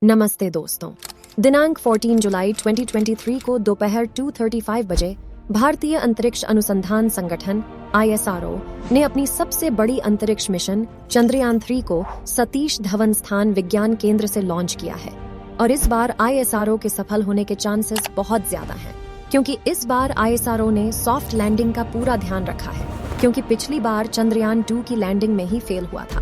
नमस्ते दोस्तों। दिनांक 14 जुलाई 2023 को दोपहर 2:35 बजे भारतीय अंतरिक्ष अनुसंधान संगठन ISRO ने अपनी सबसे बड़ी अंतरिक्ष मिशन चंद्रयान 3 को सतीश धवन स्थान विज्ञान केंद्र से लॉन्च किया है। और इस बार ISRO के सफल होने के चांसेस बहुत ज्यादा हैं, क्योंकि इस बार ISRO ने सॉफ्ट लैंडिंग का पूरा ध्यान रखा है, क्योंकि पिछली बार चंद्रयान 2 की लैंडिंग में ही फेल हुआ था।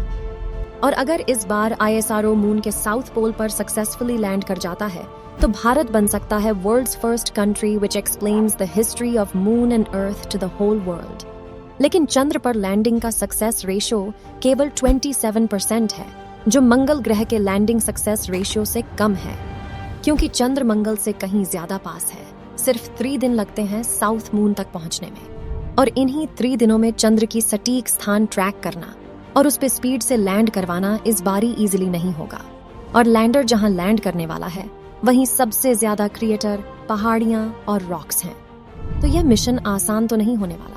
और अगर इस बार ISRO मून के साउथ पोल पर सक्सेसफुली लैंड कर जाता है तो भारत बन सकता है world's first country which explains the history of moon and earth to the whole world. लेकिन चंद्र पर लैंडिंग का सक्सेस रेशियो केवल 27% है, जो मंगल ग्रह के लैंडिंग सक्सेस रेशियो से कम है, क्योंकि चंद्र मंगल से कहीं ज्यादा पास है। सिर्फ 3 दिन लगते हैं साउथ मून तक पहुंचने में, और इन्हीं 3 दिनों में चंद्र की सटीक स्थान ट्रैक करना और उस पे स्पीड से लैंड करवाना इस बारी इजीली नहीं होगा। और लैंडर जहां लैंड करने वाला है वहीं सबसे ज्यादा क्रिएटर, पहाड़ियां और रॉक्स हैं, तो यह मिशन आसान तो नहीं होने वाला।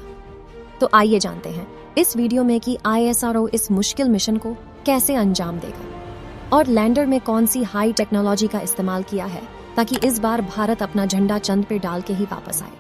तो आइए जानते हैं इस वीडियो में कि ISRO इस मुश्किल मिशन को कैसे अंजाम देगा और लैंडर में कौन सी हाई टेक्नोलॉजी का इस्तेमाल किया है, ताकि इस बार भारत अपना झंडा चंद पे डाल के ही वापस आए।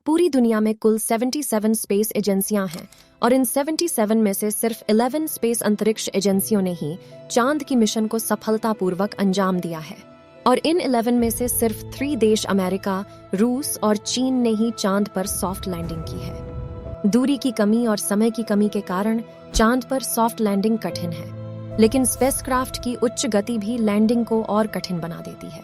पूरी दुनिया में कुल 77 स्पेस एजेंसियां हैं, और इन 77 में से सिर्फ 11 स्पेस अंतरिक्ष एजेंसियों ने ही चांद की मिशन को सफलतापूर्वक अंजाम दिया है। और इन 11 में से सिर्फ 3 देश अमेरिका, रूस और चीन ने ही चांद पर सॉफ्ट लैंडिंग की है। दूरी की कमी और समय की कमी के कारण चांद पर सॉफ्ट लैंडिंग कठिन है, लेकिन स्पेसक्राफ्ट की उच्च गति भी लैंडिंग को और कठिन बना देती है।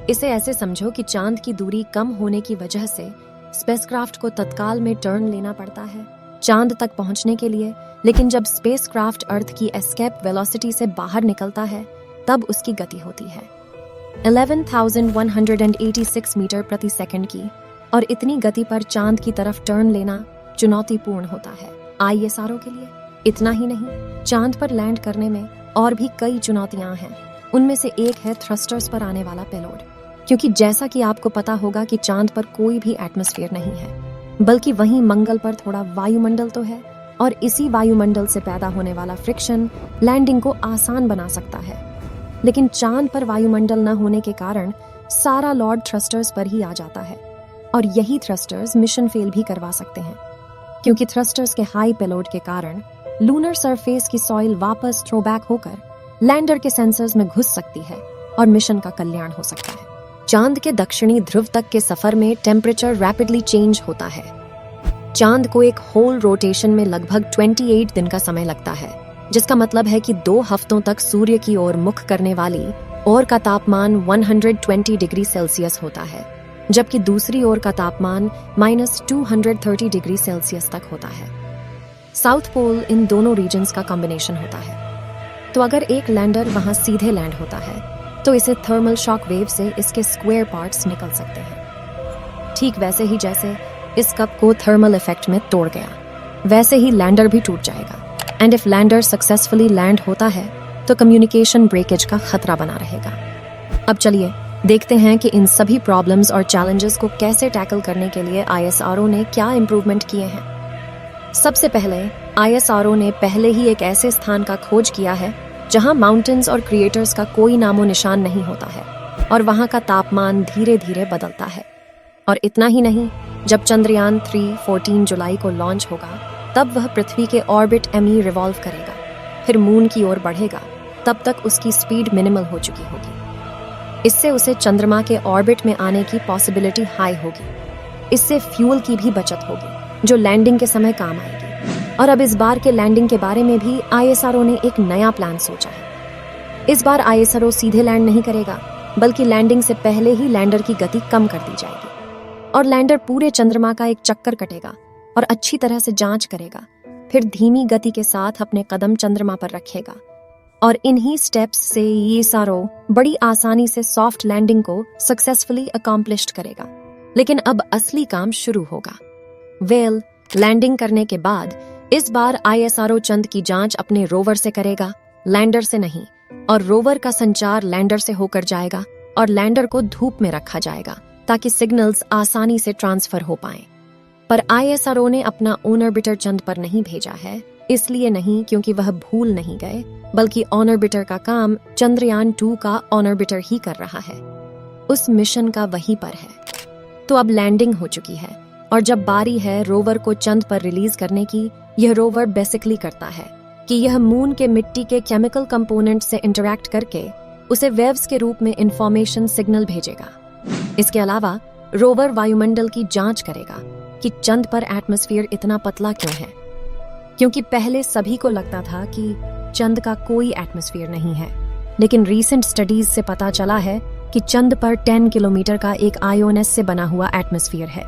इसे ऐसे समझो कि चांद की दूरी कम होने की वजह से स्पेसक्राफ्ट को तत्काल में टर्न लेना पड़ता है चांद तक पहुंचने के लिए, लेकिन जब स्पेसक्राफ्ट अर्थ की एस्केप वेलोसिटी से बाहर निकलता है तब उसकी गति होती है 11,186 मीटर प्रति सेकंड की, और इतनी गति पर चांद की तरफ टर्न लेना चुनौतीपूर्ण होता है ISRO के लिए। इतना ही नहीं, चांद पर लैंड करने में और भी कई चुनौतियां हैं। उनमें से एक है थ्रस्टर्स पर आने वाला पेलोड, क्योंकि जैसा कि आपको पता होगा कि चांद पर कोई भी एटमॉस्फेयर नहीं है, बल्कि वहीं मंगल पर थोड़ा वायुमंडल तो है, और इसी वायुमंडल से पैदा होने वाला फ्रिक्शन लैंडिंग को आसान बना सकता है। लेकिन चांद पर वायुमंडल न होने के कारण सारा लॉर्ड थ्रस्टर्स पर ही आ जाता है, और यही थ्रस्टर्स मिशन फेल भी करवा सकते हैं, क्योंकि थ्रस्टर्स के हाई पेलोड के कारण लूनर सरफेस की सॉइल वापस थ्रोबैक होकर लैंडर के सेंसर्स में घुस सकती है और मिशन का कल्याण हो सकता है। चांद के दक्षिणी ध्रुव तक के सफर में टेम्परेचर रैपिडली चेंज होता है। चांद को एक होल रोटेशन में लगभग 28 दिन का समय लगता है, जिसका मतलब है कि 2 हफ्तों तक सूर्य की ओर मुख करने वाली ओर का तापमान 120 डिग्री सेल्सियस होता है, जबकि दूसरी ओर का तापमान -230 डिग्री सेल्सियस तक होता है। साउथ पोल इन दोनों रीजन्स का कॉम्बिनेशन होता है। तो अगर एक लैंडर वहां सीधे लैंड होता है तो इसे थर्मल शॉक वेव से इसके स्क्वायर पार्ट्स निकल सकते हैं। ठीक वैसे ही जैसे इस कप को थर्मल इफेक्ट में तोड़ गया, वैसे ही लैंडर भी टूट जाएगा। And if lander successfully land होता है तो कम्युनिकेशन ब्रेकेज का खतरा बना रहेगा। अब चलिए देखते हैं कि इन सभी प्रॉब्लम्स और चैलेंजेस को कैसे टैकल करने के लिए ISRO ने क्या इंप्रूवमेंट किए हैं। सबसे पहले ISRO ने पहले ही एक ऐसे स्थान का खोज किया है जहां माउंटेन्स और क्रिएटर्स का कोई नामो निशान नहीं होता है, और वहां का तापमान धीरे धीरे बदलता है। और इतना ही नहीं, जब चंद्रयान 3 14 जुलाई को लॉन्च होगा तब वह पृथ्वी के ऑर्बिट ME रिवॉल्व करेगा, फिर मून की ओर बढ़ेगा। तब तक उसकी स्पीड मिनिमल हो चुकी होगी। इससे उसे चंद्रमा के ऑर्बिट में आने की पॉसिबिलिटी हाई होगी। इससे फ्यूल की भी बचत होगी, जो लैंडिंग के समय काम आएगी। और अब इस बार के लैंडिंग के बारे में भी ISRO ने एक नया प्लान सोचा है। इस बार ISRO सीधे लैंड नहीं करेगा, बल्कि लैंडिंग से पहले ही लैंडर की गति कम कर दी जाएगी, और लैंडर पूरे चंद्रमा का एक चक्कर कटेगा और अच्छी तरह से जांच करेगा। फिर धीमी गति के साथ अपने कदम चंद्रमा पर रखेगा और इन्हीं स्टेप्स से ये सारो बड़ी आसानी से सॉफ्ट लैंडिंग को सक्सेसफुली अकॉम्प्लिश्ड करेगा। लेकिन अब असली काम शुरू होगा। वेल, लैंडिंग करने के बाद इस बार ISRO चंद की जांच अपने रोवर से करेगा, लैंडर से नहीं, और रोवर का संचार लैंडर से होकर जाएगा और लैंडर को धूप में रखा जाएगा ताकि सिग्नल्स आसानी से ट्रांसफर हो पाएं। पर ISRO ने अपना ऑर्बिटर चंद पर नहीं भेजा है, इसलिए नहीं क्योंकि वह भूल नहीं गए, बल्कि ऑर्बिटर का काम चंद्रयान 2 का ऑर्बिटर ही कर रहा है। उस मिशन का वहीं पर है। तो अब लैंडिंग हो चुकी है और जब बारी है रोवर को चंद पर रिलीज करने की, यह रोवर बेसिकली करता है कि यह मून के मिट्टी के केमिकल कंपोनेंट से इंटरैक्ट करके उसे वेव्स के रूप में इंफॉर्मेशन सिग्नल भेजेगा। इसके अलावा रोवर वायुमंडल की जांच करेगा कि चंद पर एटमॉस्फेयर इतना पतला क्यों है, क्योंकि पहले सभी को लगता था कि चंद का कोई एटमॉस्फेयर नहीं है, लेकिन रीसेंट स्टडीज से पता चला है कि चंद पर 10 किलोमीटर का एक आयोनस से बना हुआ एटमॉस्फेयर है।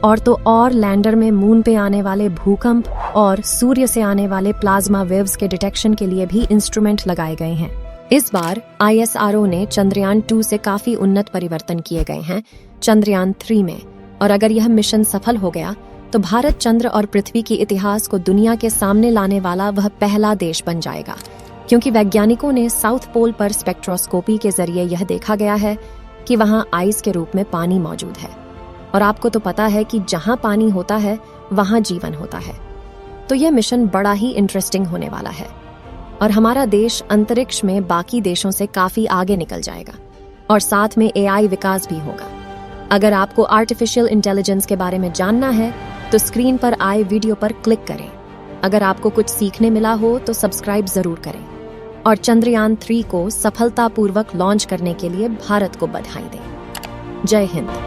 और तो और लैंडर में मून पे आने वाले भूकंप और सूर्य से आने वाले प्लाज्मा वेव्स के डिटेक्शन के लिए भी इंस्ट्रूमेंट लगाए गए हैं। इस बार ISRO ने चंद्रयान 2 से काफी उन्नत परिवर्तन किए गए हैं चंद्रयान 3 में, और अगर यह मिशन सफल हो गया तो भारत चंद्र और पृथ्वी के इतिहास को दुनिया के सामने लाने वाला वह पहला देश बन जाएगा, क्योंकि वैज्ञानिकों ने साउथ पोल पर स्पेक्ट्रोस्कोपी के जरिए यह देखा गया है कि वहां आइस के रूप में पानी मौजूद है, और आपको तो पता है कि जहां पानी होता है वहां जीवन होता है। तो यह मिशन बड़ा ही इंटरेस्टिंग होने वाला है और हमारा देश अंतरिक्ष में बाकी देशों से काफी आगे निकल जाएगा, और साथ में AI विकास भी होगा। अगर आपको आर्टिफिशियल इंटेलिजेंस के बारे में जानना है तो स्क्रीन पर आए वीडियो पर क्लिक करें। अगर आपको कुछ सीखने मिला हो तो सब्सक्राइब जरूर करें, और चंद्रयान 3 को सफलतापूर्वक लॉन्च करने के लिए भारत को बधाई दें। जय हिंद।